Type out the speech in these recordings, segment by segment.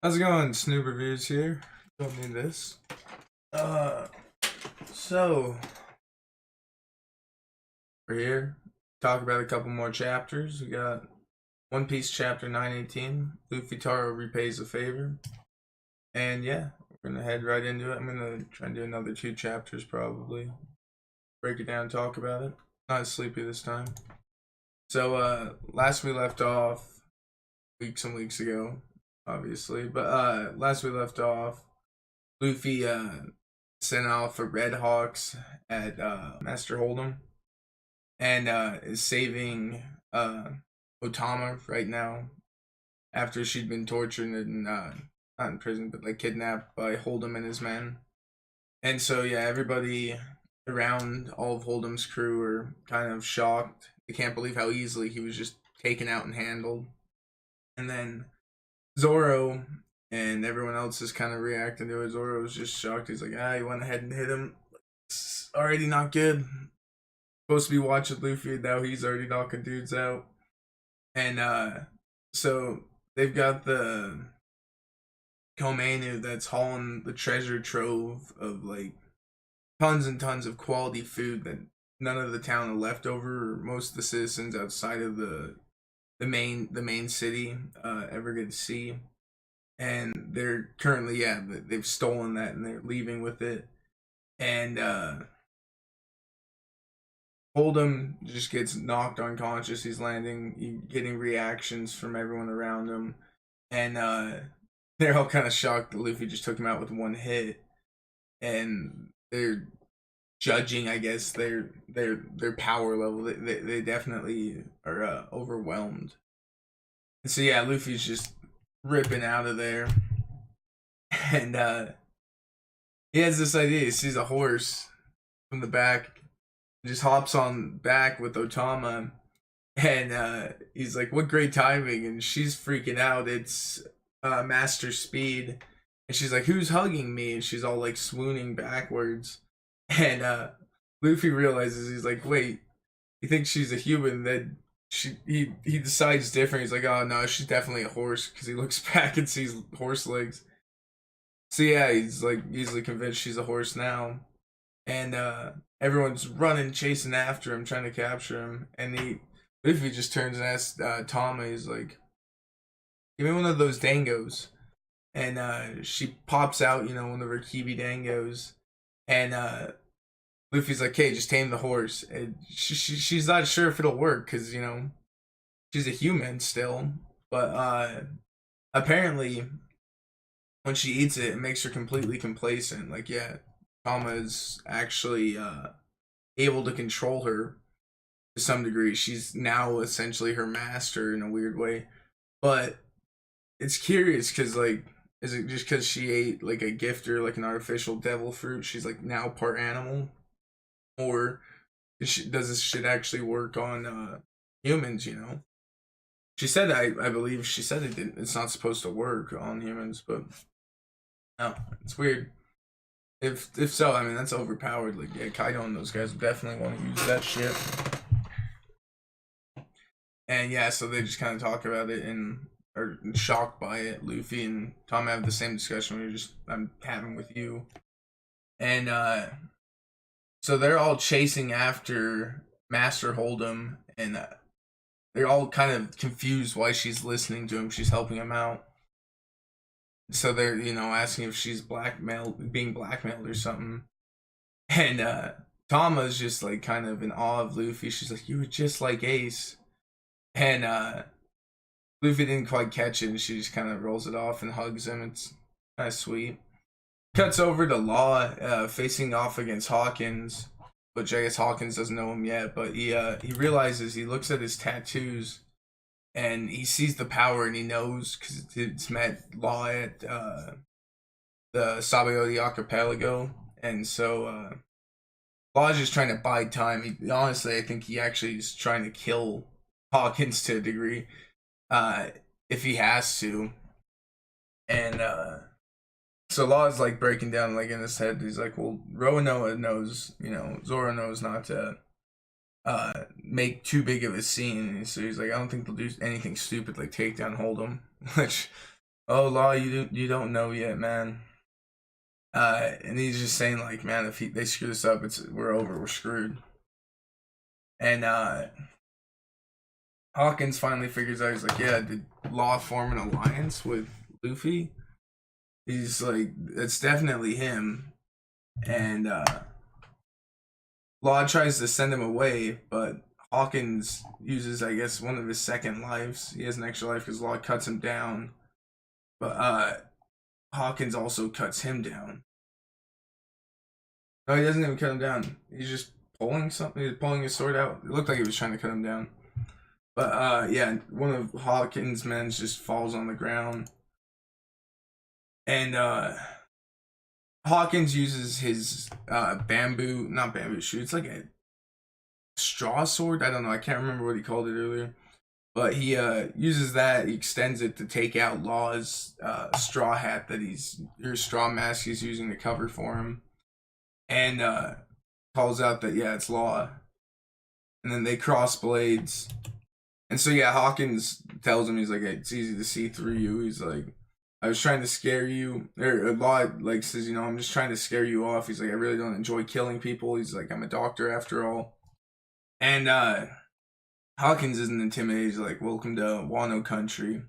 How's it going? Snoop Reviews here. Don't need this. Uh, so we're here. Talk about a couple more chapters. We got One Piece chapter 918. Luffytaro repays a favor. And yeah, we're gonna head right into it. I'm gonna try and do another 2 chapters probably. Break it down, talk about it. Not as sleepy this time. So last we left off some weeks ago, obviously. But last we left off, Luffy sent off for Red Hawks at Master Hold'em and is saving Otama right now after she'd been tortured and not in prison but like kidnapped by Hold'em and his men. And so yeah, everybody around all of Hold'em's crew are kind of shocked. They can't believe how easily he was just taken out and handled. And then Zoro and everyone else is kind of reacting to it. Zoro was just shocked. He's like, he went ahead and hit him. It's already not good. Supposed to be watching Luffy, now he's already knocking dudes out. And so they've got the Komenu that's hauling the treasure trove of like tons and tons of quality food that none of the town are left over, or most of the citizens outside of the main city ever get to see. And they're currently, they've stolen that and they're leaving with it. And Hold'em just gets knocked unconscious. He's getting reactions from everyone around him. And they're all kind of shocked that Luffy just took him out with one hit. And they're judging, I guess, their power level. They definitely are overwhelmed. And so yeah, Luffy's just ripping out of there, and he has this idea. He sees a horse from the back, just hops on back with Otama, and he's like, "What great timing!" And she's freaking out. It's Master Speed, and she's like, "Who's hugging me?" And she's all like swooning backwards, and Luffy realizes, he's like, "Wait, he thinks she's a human." Then he decides different. He's like, "Oh no, she's definitely a horse," because he looks back and sees horse legs. So yeah, he's like easily convinced she's a horse now. And everyone's running, chasing after him, trying to capture him. And Luffy just turns and asks Tama, he's like, "Give me one of those dangos." And she pops out, one of her Kibi dangos. And Luffy's like, "Okay, just tame the horse." And she's not sure if it'll work because, she's a human still. But apparently, when she eats it, it makes her completely complacent. Like, yeah, Tama is actually able to control her to some degree. She's now essentially her master in a weird way. But it's curious because, like, is it just because she ate, like, a gift or, like, an artificial devil fruit? She's, like, now part animal? Or does this shit actually work on humans? She said, I believe she said it didn't. It's not supposed to work on humans, but no, it's weird. If so, I mean, that's overpowered. Like, yeah, Kaido and those guys definitely want to use that shit. And yeah, so they just kind of talk about it and are shocked by it. Luffy and Tom have the same discussion I'm having with you. And so they're all chasing after Master Hold'em, and they're all kind of confused why she's listening to him. She's helping him out. So they're, asking if she's being blackmailed or something. And Tama's just like kind of in awe of Luffy. She's like, "You were just like Ace." And Luffy didn't quite catch it, and she just kind of rolls it off and hugs him. It's kind of sweet. Cuts over to Law facing off against Hawkins, which I guess Hawkins doesn't know him yet, but he realizes, he looks at his tattoos and he sees the power, and he knows because it's met Law at the Sabaody Archipelago. And so Law's just trying to buy time. Honestly, I think he actually is trying to kill Hawkins to a degree if he has to. And so Law's like breaking down, like, in his head. He's like, well, Roanoa knows, Zoro knows not to make too big of a scene. So he's like, I don't think they'll do anything stupid like take down Hold'em, which Oh, Law, you don't know yet, man. And he's just saying like, man, if they screw this up, we're over, we're screwed. And Hawkins finally figures out, he's like, yeah, did Law form an alliance with Luffy? He's like, it's definitely him. And Law tries to send him away, but Hawkins uses, I guess, one of his second lives. He has an extra life because Law cuts him down. But Hawkins also cuts him down. No, he doesn't even cut him down. He's just pulling something. He's pulling his sword out. It looked like he was trying to cut him down. But yeah, one of Hawkins' men just falls on the ground. And Hawkins uses his not bamboo shoot. It's like a straw sword. I don't know. I can't remember what he called it earlier. But he uses that. He extends it to take out Law's straw hat or straw mask he's using to cover for him, and calls out that yeah, it's Law. And then they cross blades, and so yeah, Hawkins tells him, he's like, it's easy to see through you. He's like, I was trying to scare you. Or Law like says, you know, I'm just trying to scare you off. He's like, I really don't enjoy killing people. He's like, I'm a doctor after all. And Hawkins isn't intimidated. He's like, welcome to Wano country.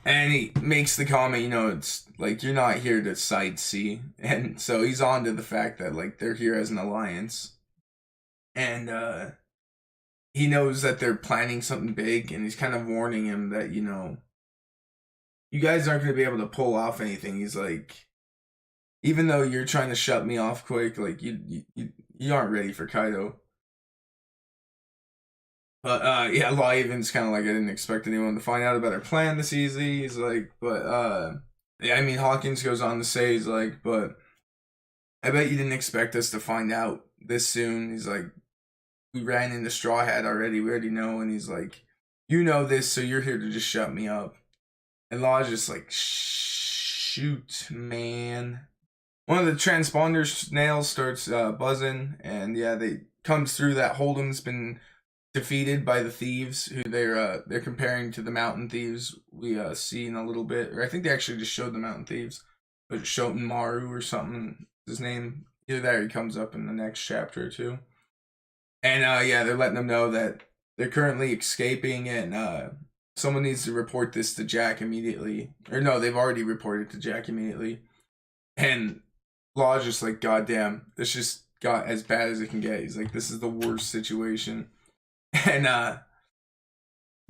And he makes the comment, you know, it's like, you're not here to sightsee. And so he's on to the fact that like they're here as an alliance. And he knows that they're planning something big, and he's kind of warning him that, you know, you guys aren't going to be able to pull off anything. He's like, even though you're trying to shut me off quick, like you aren't ready for Kaido. But yeah, Law even's kind of like, I didn't expect anyone to find out about our plan this easy. He's like, but yeah, I mean, Hawkins goes on to say, he's like, but I bet you didn't expect us to find out this soon. He's like, we ran into Straw Hat already. We already know. And he's like, you know this, so you're here to just shut me up. And Law's just like, shoot, man. One of the transponder snails starts buzzing, and yeah, they comes through that Hold'em's been defeated by the thieves, who they're comparing to the mountain thieves we see in a little bit. Or I think they actually just showed the mountain thieves, but Shoten Maru or something, his name. Either that or he comes up in the next chapter or two. And yeah, they're letting them know that they're currently escaping, and someone needs to report this to Jack immediately. Or no, they've already reported to Jack immediately. And Law's just like, goddamn, this just got as bad as it can get. He's like, this is the worst situation. And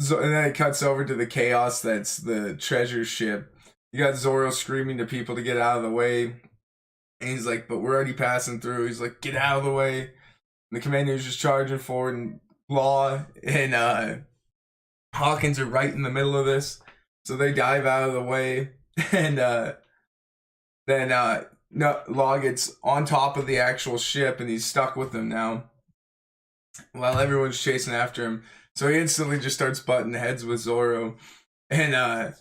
so, and then it cuts over to the chaos that's the treasure ship. You got Zoro screaming to people to get out of the way. And he's like, but we're already passing through. He's like, get out of the way. And the commander's just charging forward, and Law and Hawkins are right in the middle of this. So they dive out of the way. And then no, Law gets on top of the actual ship, and he's stuck with them now, while everyone's chasing after him. So he instantly just starts butting heads with Zoro. And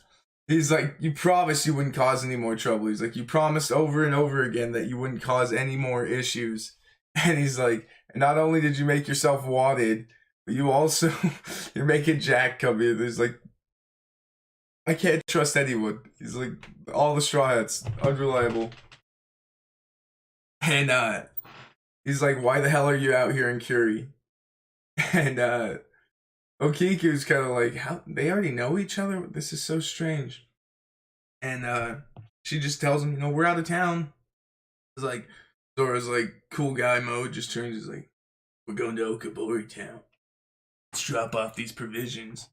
he's like, you promised you wouldn't cause any more trouble. He's like, you promised over and over again that you wouldn't cause any more issues. And he's like, not only did you make yourself wanted, but you also, you're making Jack come in. He's like, I can't trust anyone. He's like, all the Straw Hats, unreliable. And he's like, why the hell are you out here in Curie? And Okiku's kind of like, how they already know each other? This is so strange. And she just tells him, you know, we're out of town. It's like, Zoro's like, cool guy mode, just turns, he's like, we're going to Okabori town. Let's drop off these provisions.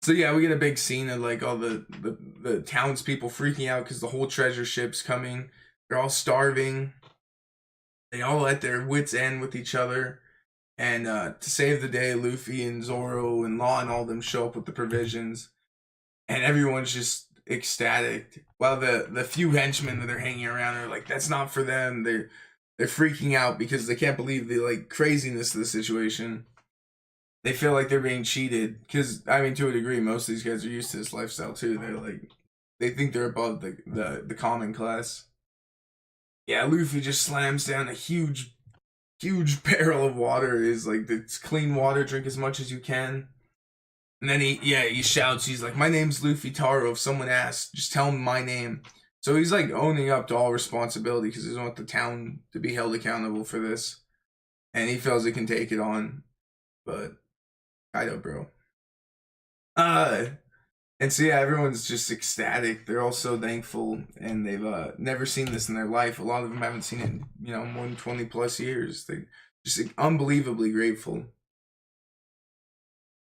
So yeah, we get a big scene of like all the townspeople freaking out because the whole treasure ship's coming. They're all starving. They all at their wits' end with each other. And to save the day, Luffy and Zoro and Law and all them show up with the provisions. And everyone's just ecstatic. While the few henchmen that are hanging around are like, that's not for them. They're freaking out because they can't believe the like craziness of the situation. They feel like they're being cheated. Because, I mean, to a degree, most of these guys are used to this lifestyle too. They're like, they think they're above the common class. Yeah, Luffy just slams down a huge barrel of water. Is like, it's clean water, drink as much as you can. And then he shouts, he's like, my name's Luffytaro. If someone asks, just tell them my name. So he's like owning up to all responsibility because he doesn't want the town to be held accountable for this. And he feels he can take it on. But Kaido, bro. And so yeah, everyone's just ecstatic. They're all so thankful, and they've never seen this in their life. A lot of them haven't seen it in, more than 20 plus years. They're just unbelievably grateful.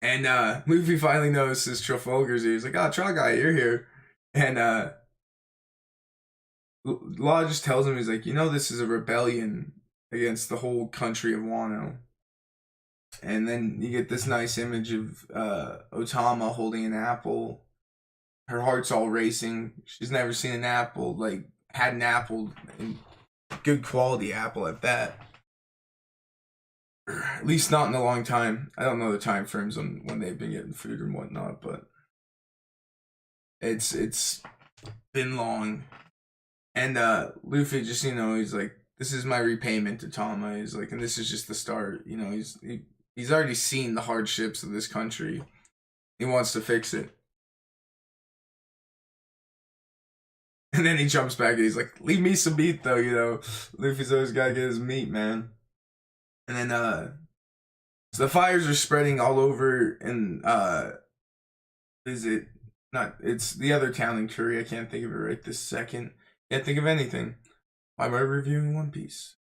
And Luffy finally notices Trafalgar's here. He's like, oh, Troll Guy, you're here. And Law just tells him, he's like, this is a rebellion against the whole country of Wano. And then you get this nice image of Otama holding an apple. Her heart's all racing. She's never seen an apple, had an apple, and good quality apple at that. At least not in a long time. I don't know the time frames on when they've been getting food and whatnot, but it's been long. And Luffy just, he's like, this is my repayment to Tama. He's like, and this is just the start. He's already seen the hardships of this country. He wants to fix it. And then he jumps back and he's like, leave me some meat though, Luffy's always gotta get his meat, man. And then so the fires are spreading all over, and it's the other town in Korea. I can't think of it right this second. Can't think of anything. Why am I reviewing One Piece?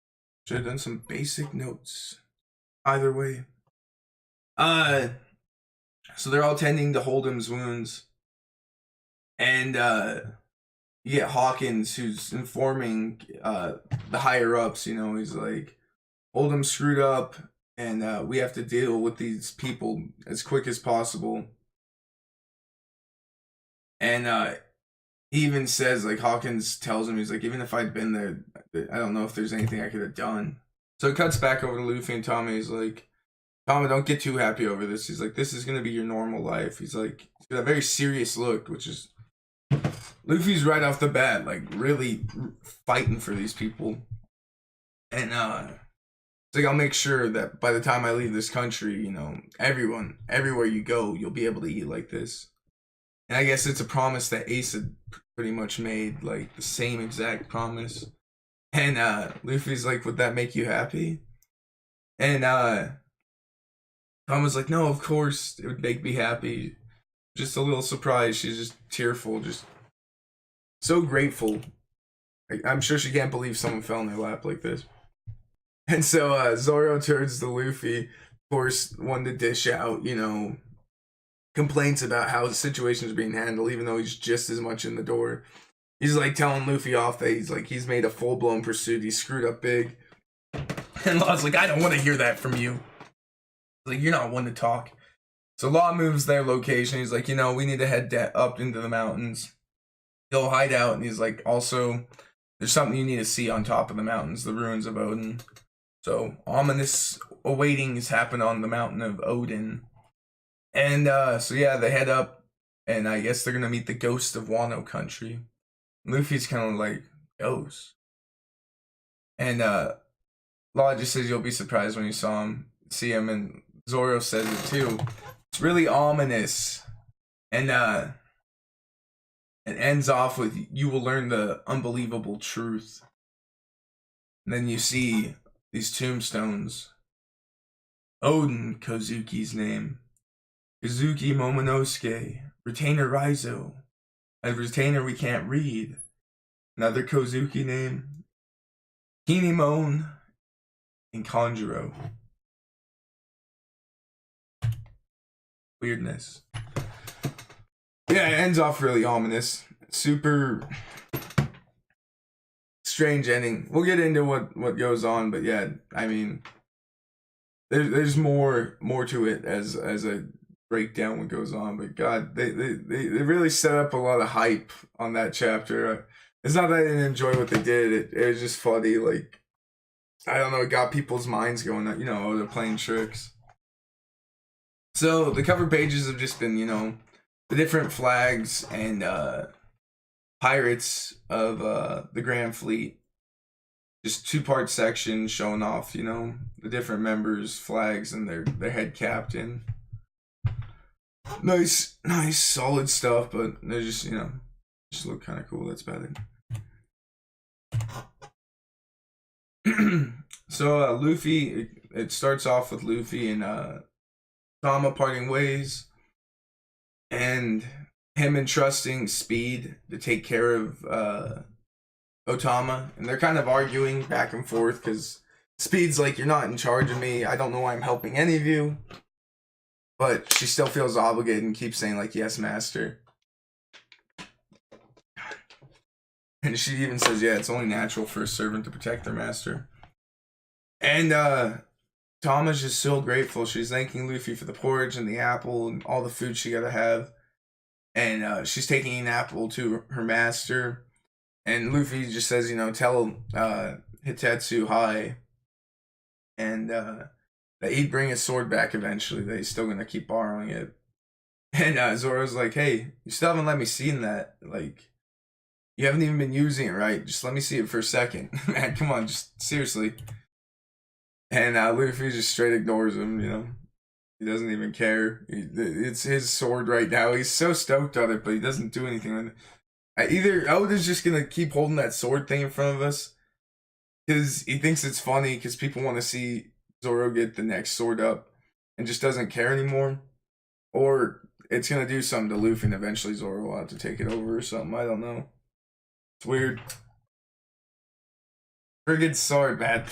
Should have done some basic notes. Either way. So they're all tending to Hold'em's wounds. And you get Hawkins, who's informing the higher ups, he's like, Hold'em screwed up, and we have to deal with these people as quick as possible. And he even says, Hawkins tells him, he's like, even if I'd been there, I don't know if there's anything I could have done. So it cuts back over to Luffy and Tommy. He's like, Tama, don't get too happy over this. He's like, this is going to be your normal life. He's like, he's got a very serious look, which is, Luffy's right off the bat, really fighting for these people. And it's like, I'll make sure that by the time I leave this country, everyone, everywhere you go, you'll be able to eat like this. And I guess it's a promise that Ace had pretty much made, the same exact promise. And Luffy's like, would that make you happy? And Tom was like, no, of course it would make me happy. Just a little surprised. She's just tearful, just so grateful. I'm sure she can't believe someone fell in their lap like this. And so Zoro turns to Luffy, of course, one to dish out, complaints about how the situation's being handled, even though he's just as much in the door. He's telling Luffy off that he's made a full-blown pursuit. He's screwed up big. And Law's like, I don't want to hear that from you. You're not one to talk. So Law moves their location. He's like, we need to head up into the mountains. He'll hide out, and he's like, also, there's something you need to see on top of the mountains, the ruins of Odin. So ominous awaitings happen on the mountain of Odin. And so yeah, they head up, and I guess they're gonna meet the ghost of Wano country. Luffy's kind of like, ghost. And Law just says you'll be surprised when you see him, and Zoro says it too. It's really ominous. And it ends off with, you will learn the unbelievable truth. And then you see these tombstones. Odin, Kozuki's name. Kazuki Momonosuke. Retainer Raizo. A retainer we can't read. Another Kozuki name. Kinemon. And Kanjuro. Weirdness. Yeah, it ends off really ominous. Super strange ending. We'll get into what goes on, but yeah, I mean, there's more to it as I break down what goes on. But God, they really set up a lot of hype on that chapter. It's not that I didn't enjoy what they did. It was just funny. I don't know, it got people's minds going. They're playing tricks. So the cover pages have just been, the different flags and pirates of the Grand Fleet. Just 2-part section showing off, the different members' flags and their head captain. Nice, solid stuff, but they just, just look kind of cool. That's about it. So Luffy, it starts off with Luffy and Tama parting ways, and him entrusting Speed to take care of Otama, and they're kind of arguing back and forth because Speed's like, "You're not in charge of me. I don't know why I'm helping any of you," but she still feels obligated and keeps saying like, "Yes, master." And she even says, "Yeah, it's only natural for a servant to protect their master." And Tama's just so grateful. She's thanking Luffy for the porridge and the apple and all the food she gotta have. And she's taking an apple to her master. And Luffy just says, tell Hitetsu hi. And that he'd bring his sword back eventually, that he's still gonna keep borrowing it. And Zoro's like, "Hey, you still haven't let me see that. Like, you haven't even been using it, right? Just let me see it for a second." Man, come on, just seriously. And Luffy just straight ignores him, He doesn't even care. It's his sword right now. He's so stoked on it, but he doesn't do anything with it. Either Oda's just gonna keep holding that sword thing in front of us because he thinks it's funny because people want to see Zoro get the next sword up and just doesn't care anymore, or it's gonna do something to Luffy and eventually Zoro will have to take it over or something. I don't know. It's weird. Friggin' sword, man.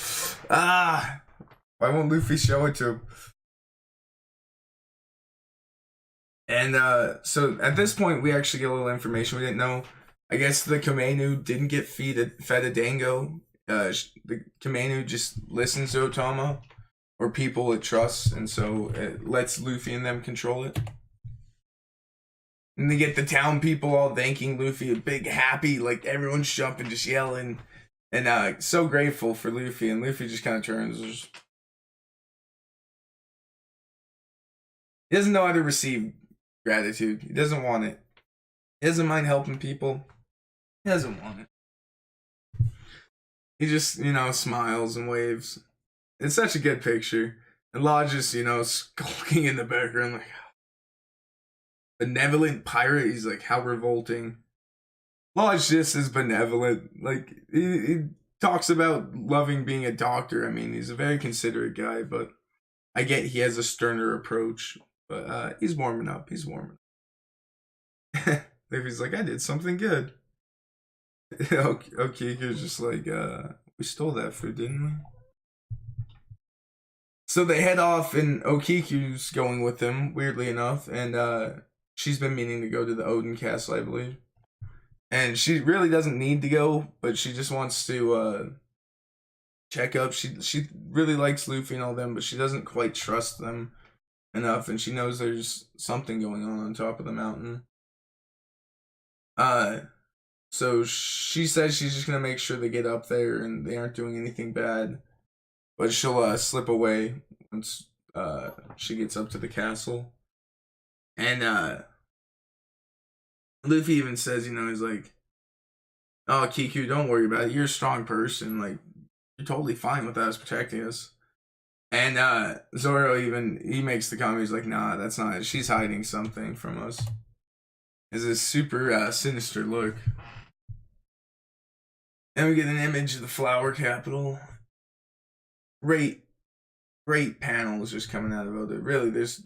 Why won't Luffy show it to him? And so at this point, we actually get a little information we didn't know. I guess the Kamenu didn't get fed a dango. The Kamenu just listens to Otama, or people it trusts, and so it lets Luffy and them control it. And they get the town people all thanking Luffy, a big happy, like everyone's jumping, just yelling, and so grateful for Luffy. And Luffy just kind of turns. He doesn't know how to receive gratitude. He doesn't want it. He doesn't mind helping people. He doesn't want it. He just, smiles and waves. It's such a good picture. And Law just, skulking in the background, like, benevolent pirate. He's like, how revolting. Law's just as benevolent. Like, he talks about loving being a doctor. I mean, he's a very considerate guy, but I get he has a sterner approach. But he's warming up. He's warming up. Luffy's like, I did something good. Okiku's just like, we stole that food, didn't we? So they head off, and Okiku's going with them, weirdly enough, and she's been meaning to go to the Odin Castle, I believe. And she really doesn't need to go, but she just wants to check up. She really likes Luffy and all them, but she doesn't quite trust them enough, and she knows there's something going on top of the mountain. So she says she's just gonna make sure they get up there and they aren't doing anything bad, but she'll slip away once she gets up to the castle. And Luffy even says, he's like, "Oh, Kiku, don't worry about it. You're a strong person. Like, you're totally fine with us protecting us." And Zoro he makes the comment, he's like, "Nah, that's not it. She's hiding something from us." It's a super sinister look. And we get an image of the flower capital. Great panels just coming out of it. Really, there's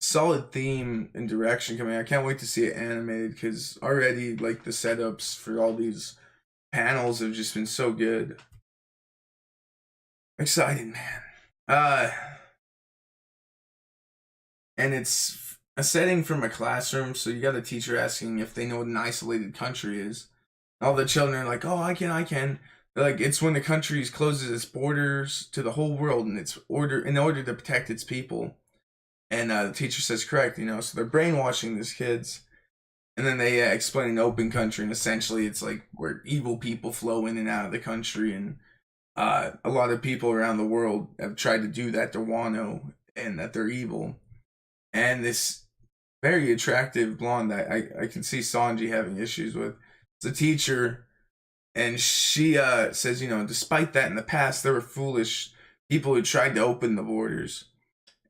solid theme and direction coming. I can't wait to see it animated because already, like, the setups for all these panels have just been so good. Excited, man. And it's a setting from a classroom, so you got a teacher asking if they know what an isolated country is. All the children are like, "Oh, I can." They're like, it's when the country closes its borders to the whole world, and it's in order to protect its people. And the teacher says, "Correct," so they're brainwashing these kids. And then they explain an open country, and essentially it's like where evil people flow in and out of the country, and a lot of people around the world have tried to do that to Wano, and that they're evil. And this very attractive blonde that I can see Sanji having issues with, it's a teacher, and she says, despite that in the past, there were foolish people who tried to open the borders.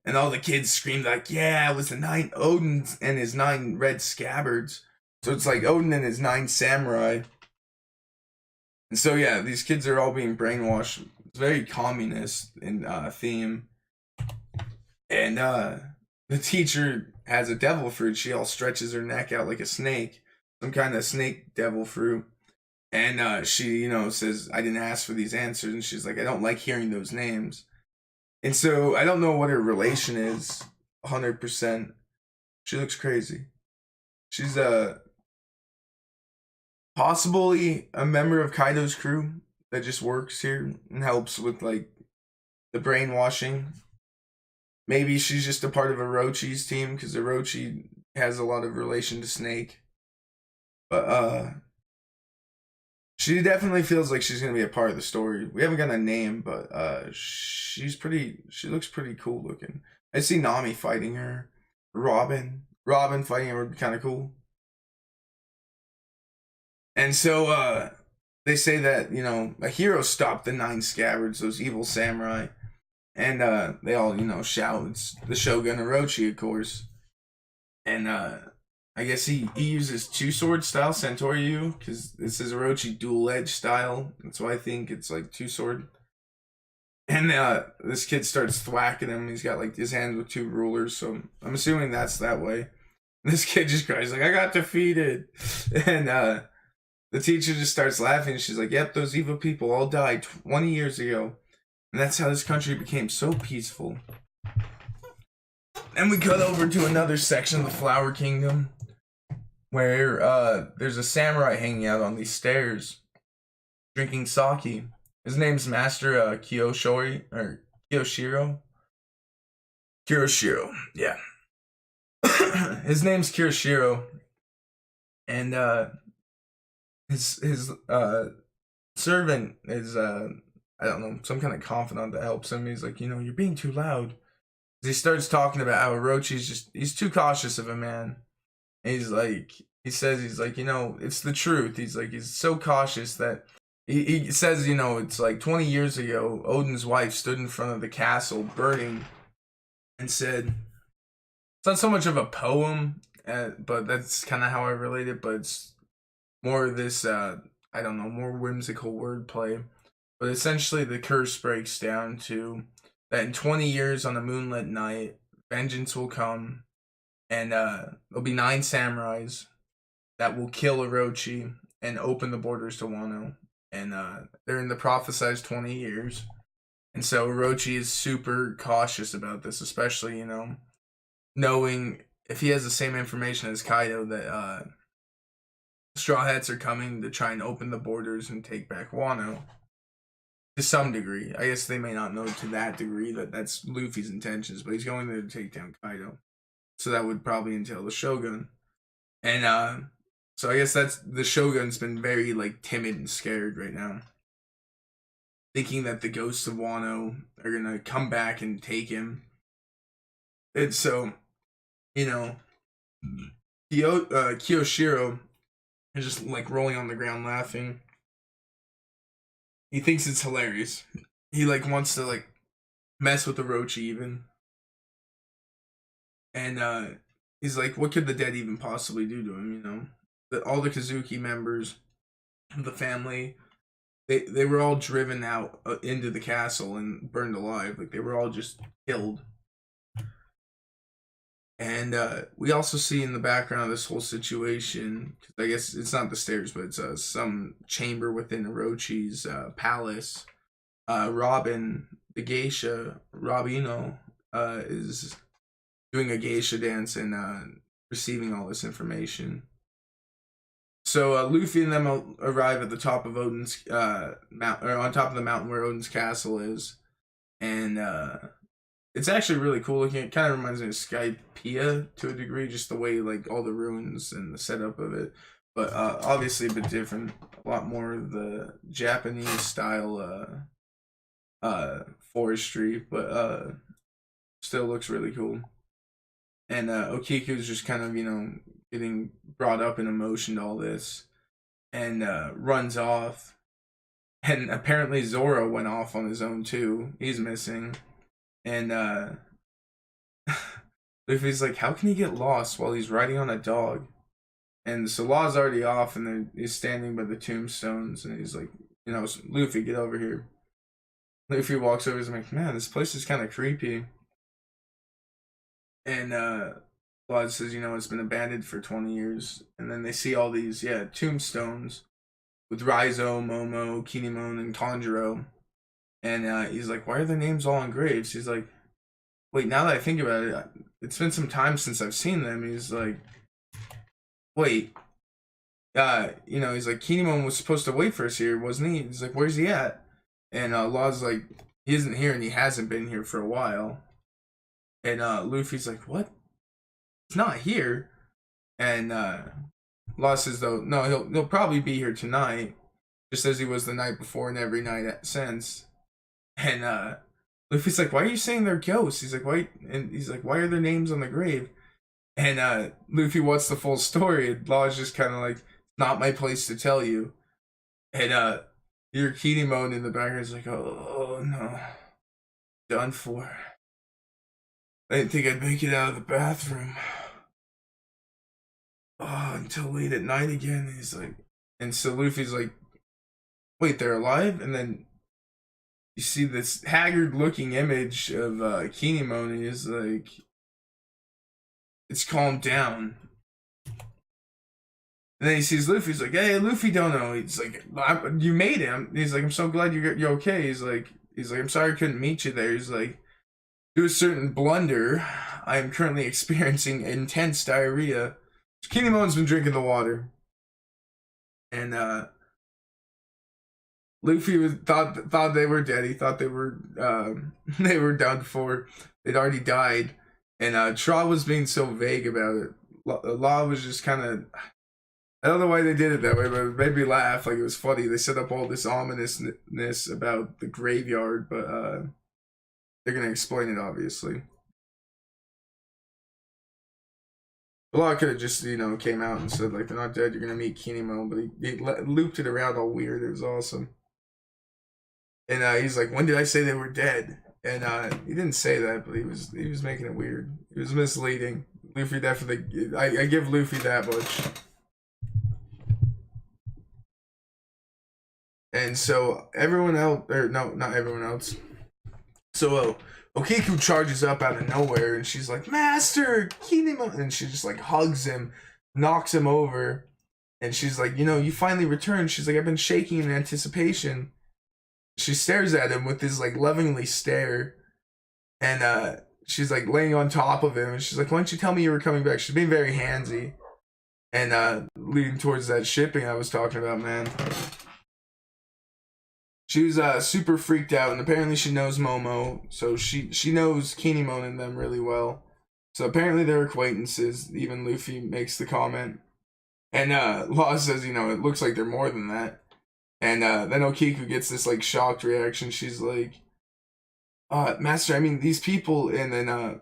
And all the kids screamed like, yeah, it was the 9 Odin and his 9 red scabbards. So it's like Odin and his 9 samurai. And so yeah, these kids are all being brainwashed. It's very communist in theme. And the teacher has a devil fruit. She all stretches her neck out like a snake, some kind of snake devil fruit. And she, says, I didn't ask for these answers. And she's like, I don't like hearing those names. And so I don't know what her relation is 100%. She looks crazy. She's possibly a member of Kaido's crew that just works here and helps with like the brainwashing. Maybe she's just a part of Orochi's team because Orochi has a lot of relation to Snake. But she definitely feels like she's gonna be a part of the story. We haven't got a name, but she looks pretty cool looking. I see Nami fighting her. Robin fighting her would be kind of cool. And so they say that, a hero stopped the 9 scabbards, those evil samurai. And they all, shout. It's the Shogun Orochi, of course. And I guess he uses 2-sword style Santoryu, because it says Orochi dual edge style. That's why I think it's like 2-sword. And this kid starts thwacking him. He's got like his hands with 2 rulers, so I'm assuming that's that way. This kid just cries like, I got defeated. And the teacher just starts laughing. She's like, yep, those evil people all died 20 years ago. And that's how this country became so peaceful. And we cut over to another section of the Flower Kingdom, where there's a samurai hanging out on these stairs, drinking sake. His name's Master Kiyoshiro. Kiyoshiro, yeah. His name's Kiyoshiro, and his servant is I don't know, some kind of confidant that helps him. He's like, you're being too loud. He starts talking about how Orochi's he's too cautious of a man. And he's like, it's the truth. He's so cautious that he says, it's like 20 years ago, Odin's wife stood in front of the castle burning and said, it's not so much of a poem, but that's kind of how I relate it, but it's more of this, more whimsical wordplay. But essentially the curse breaks down to that in 20 years on a moonlit night, vengeance will come, and there'll be 9 samurais that will kill Orochi and open the borders to Wano. And they're in the prophesized 20 years. And so Orochi is super cautious about this, especially, knowing if he has the same information as Kaido that Straw Hats are coming to try and open the borders and take back Wano. To some degree. I guess they may not know to that degree that that's Luffy's intentions, but he's going there to take down Kaido. So that would probably entail the Shogun. And so I guess that's the Shogun's been very like timid and scared right now, thinking that the ghosts of Wano are gonna come back and take him. And so, Kiyoshiro is just like rolling on the ground laughing. He thinks it's hilarious. He like wants to like mess with Orochi even. And he's like, what could the dead even possibly do to him, all the Kazuki members of the family, they were all driven out into the castle and burned alive. Like they were all just killed. And we also see in the background of this whole situation, I guess it's not the stairs, but it's some chamber within Orochi's palace. Robin, the geisha, Robino, is doing a geisha dance and receiving all this information. So Luffy and them arrive at the top of Odin's mountain, or on top of the mountain where Odin's castle is, and it's actually really cool looking. It kind of reminds me of Skypiea to a degree, just the way like all the ruins and the setup of it. But obviously a bit different, a lot more of the Japanese style forestry, but still looks really cool. And Okiku's just kind of, getting brought up in emotion to all this, and runs off. And apparently Zoro went off on his own too. He's missing. And Luffy's like, how can he get lost while he's riding on a dog? And so Law's already off, and he's standing by the tombstones, and he's like, Luffy, get over here. Luffy walks over, he's like, man, this place is kind of creepy. And Law says, it's been abandoned for 20 years. And then they see all these, tombstones with Raizo, Momo, Kinemon, and Tanjiro. And he's like, why are their names all on graves? He's like, wait, now that I think about it, it's been some time since I've seen them. He's like, wait, he's like, Kinemon was supposed to wait for us here, wasn't he? He's like, where's he at? And Law's like, he isn't here, and he hasn't been here for a while. And Luffy's like, what? He's not here. And Law says, though, no, he'll probably be here tonight, just as he was the night before and every night since. And Luffy's like, why are you saying they're ghosts? He's like, why? And he's like, why are their names on the grave? And Luffy wants the full story. And Law's just kind of like, not my place to tell you. And your Kinemon in the background is like, oh no, done for. I didn't think I'd make it out of the bathroom. Oh, until late at night again. He's like, and so Luffy's like, wait, they're alive? And then you see this haggard-looking image of Kinemon, and he's like, it's calmed down. And then he sees Luffy. He's like, hey, Luffy don't know. He's like, you made him. He's like, I'm so glad you're okay. He's like, I'm sorry I couldn't meet you there. He's like, due to a certain blunder, I am currently experiencing intense diarrhea. Kinemon's been drinking the water. And Luffy thought they were dead. He thought they were done for. They'd already died. And Tra was being so vague about it. Law was just kind of, I don't know why they did it that way, but it made me laugh. Like, it was funny. They set up all this ominousness about the graveyard, but they're going to explain it, obviously. Law could have just, came out and said, like, they're not dead, you're going to meet Kinemon, but he looped it around all weird. It was awesome. And he's like, when did I say they were dead? And he didn't say that, but he was making it weird. He was misleading. Luffy definitely, I give Luffy that much. And so everyone else, or no, not everyone else. So Okiku charges up out of nowhere, and she's like, Master Kinemon, and she just like hugs him, knocks him over, and she's like, you finally returned. She's like, I've been shaking in anticipation. She stares at him with this like lovingly stare, and she's like laying on top of him, and she's like, why don't you tell me you were coming back? She's being very handsy, and leading towards that shipping I was talking about, man. She was super freaked out, and apparently she knows Momo, so she knows Kinemon and them really well. So apparently they're acquaintances. Even Luffy makes the comment, and Law says, it looks like they're more than that. And then Okiku gets this like shocked reaction. She's like, Master, I mean these people. And then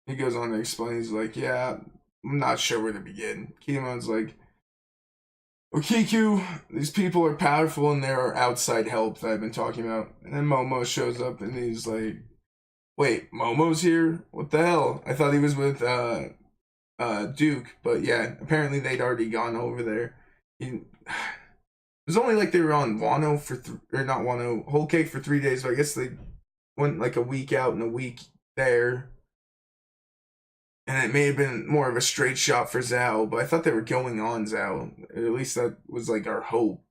he goes on to explain. He's like, yeah, I'm not sure where to begin. Kinemon's like, Okiku, these people are powerful, and there are outside help that I've been talking about. And then Momo shows up, and he's like, wait, Momo's here? What the hell? I thought he was with Duke, but yeah, apparently they'd already gone over there. It was only like they were on Wano not Wano, Whole Cake for 3 days, but I guess they went like a week out and a week there. And it may have been more of a straight shot for Zhao, but I thought they were going on Zhao. At least that was like our hope.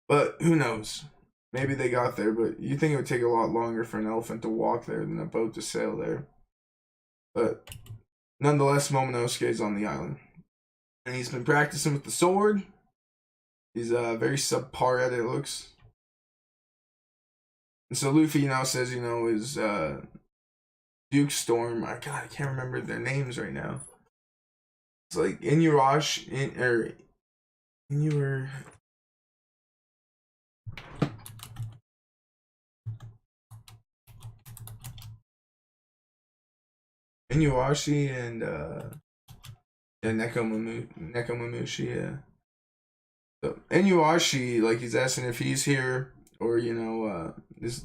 But who knows? Maybe they got there, but you think it would take a lot longer for an elephant to walk there than a boat to sail there. But nonetheless, Momonosuke's on the island. And he's been practicing with the sword. He's very subpar at it, looks. And so Luffy now says, is Duke Storm. I can't remember their names right now. It's like Inuyasha. Inuashi and Nekomamushi, yeah. So Inuashi, like, he's asking if he's here, or this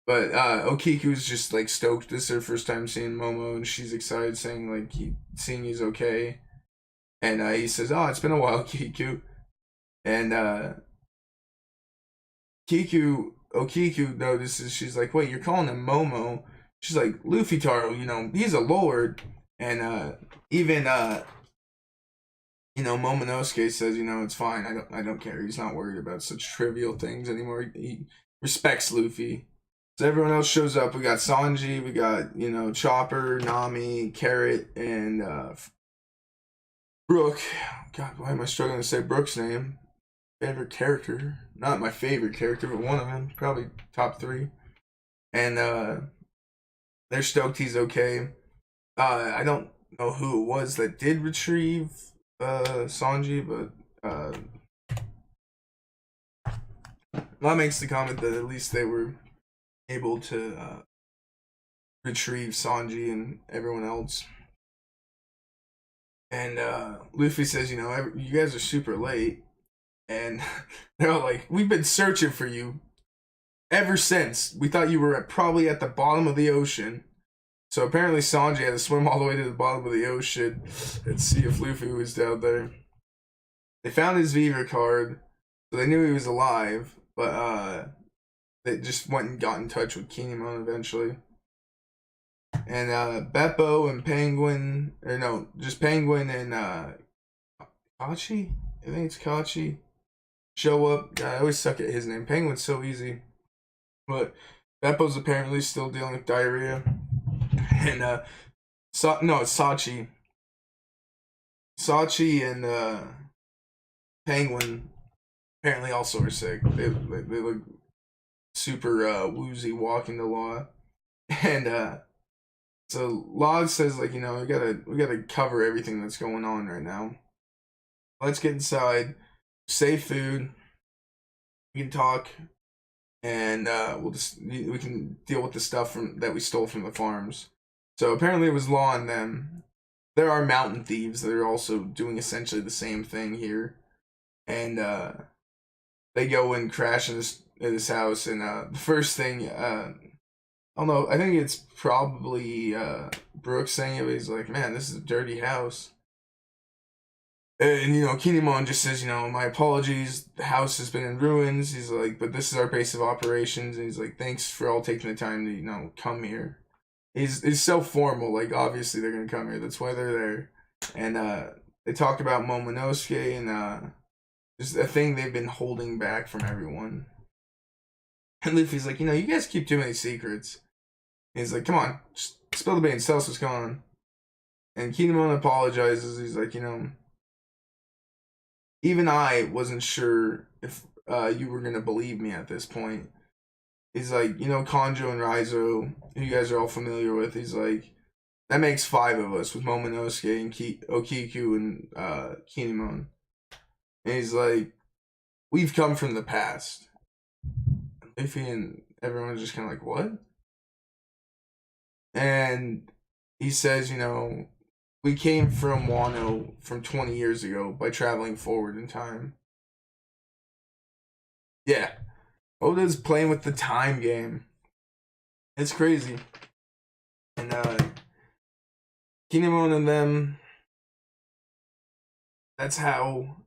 But Okiku's just like stoked. This is her first time seeing Momo, and she's excited, saying like seeing he's okay. And he says, "Oh, it's been a while, Kiku." And Okiku notices. She's like, "Wait, you're calling him Momo?" She's like, "Luffytaro, you know, he's a lord." And even Momonosuke says, "You know, it's fine. I don't care. He's not worried about such trivial things anymore. He respects Luffy." So everyone else shows up. We got Sanji, we got, Chopper, Nami, Carrot, and Brooke. God, why am I struggling to say Brooke's name? Favorite character. Not my favorite character, but one of them. Probably top 3. And they're stoked he's okay. I don't know who it was that did retrieve Sanji, but Law makes the comment that at least they were able to retrieve Sanji and everyone else. And Luffy says, you guys are super late. And they're all like, we've been searching for you ever since. We thought you were probably at the bottom of the ocean. So apparently Sanji had to swim all the way to the bottom of the ocean and see if Luffy was down there. They found his Viva card, so they knew he was alive, but they just went and got in touch with Kinemon eventually. And Beppo and Penguin, just Penguin and Kachi? I think it's Kachi. Show up. God, I always suck at his name. Penguin's so easy. But Beppo's apparently still dealing with diarrhea. And it's Sachi. Sachi and Penguin apparently also are sick. They look super woozy walking the law. And so Law says, like, we gotta cover everything that's going on right now. Let's get inside, save food, we can talk, and we can deal with the stuff that we stole from the farms. So apparently it was Law and them. There are mountain thieves that are also doing essentially the same thing here. And they go and crash in this house, and the first thing, I don't know, I think it's probably Brooks saying it, he's like, man, this is a dirty house. And, Kinemon just says, my apologies, the house has been in ruins. He's like, but this is our base of operations. And he's like, thanks for all taking the time to, come here. He's so formal, like, obviously they're going to come here. That's why they're there. And they talk about Momonosuke and just a thing they've been holding back from everyone. And Luffy's like, you guys keep too many secrets. And he's like, come on, just spill the beans, tell us what's going on. And Kinemon apologizes. He's like, even I wasn't sure if you were going to believe me at this point. He's like, Kanjo and Raizo, who you guys are all familiar with, he's like, that makes 5 of us with Momonosuke and Okiku and Kinemon. And he's like, we've come from the past. Luffy and everyone's just kind of like, what? And he says, we came from Wano from 20 years ago by traveling forward in time. Yeah. Oda's playing with the time game. It's crazy. And Kinemon and them, that's how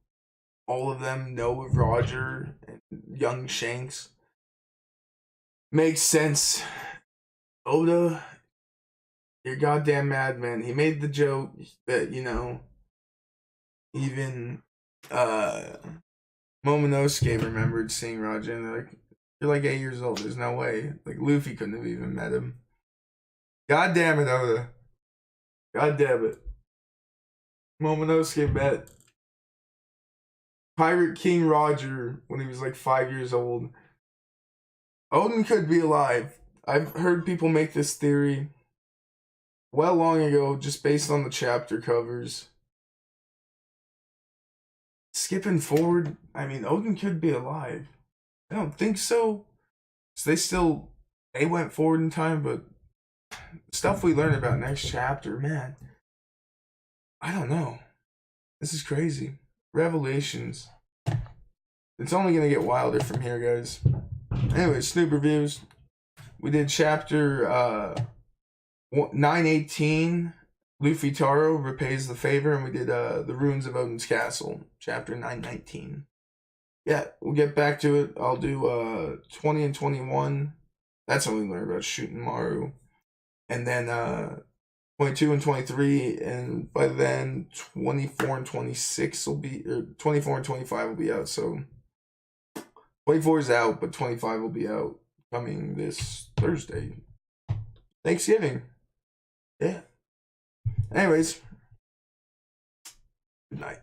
all of them know of Roger and young Shanks. Makes sense. Oda, you're goddamn madman. He made the joke that, even Momonosuke remembered seeing Roger, and they're like, you're like 8 years old. There's no way. Like, Luffy couldn't have even met him. God damn it, Oda. God damn it. Momonosuke met Pirate King Roger when he was like 5 years old. Oden could be alive. I've heard people make this theory well long ago just based on the chapter covers. Skipping forward, I mean, Oden could be alive. I don't think so. So they went forward in time, but stuff we learn about next chapter, man, I don't know. This is crazy. Revelations. It's only gonna get wilder from here, guys. Anyway, Snoop Reviews. We did chapter 918, Luffytaro Repays the Favor, and we did the Ruins of Odin's Castle, chapter 919. Yeah, we'll get back to it. I'll do 20 and 21. That's how we learn about shooting Maru. And then 22 and 23, and by then 24 and 26 will be, or 24 and 25 will be out. So 24 is out, but 25 will be out coming this Thursday. Thanksgiving. Yeah. Anyways, good night.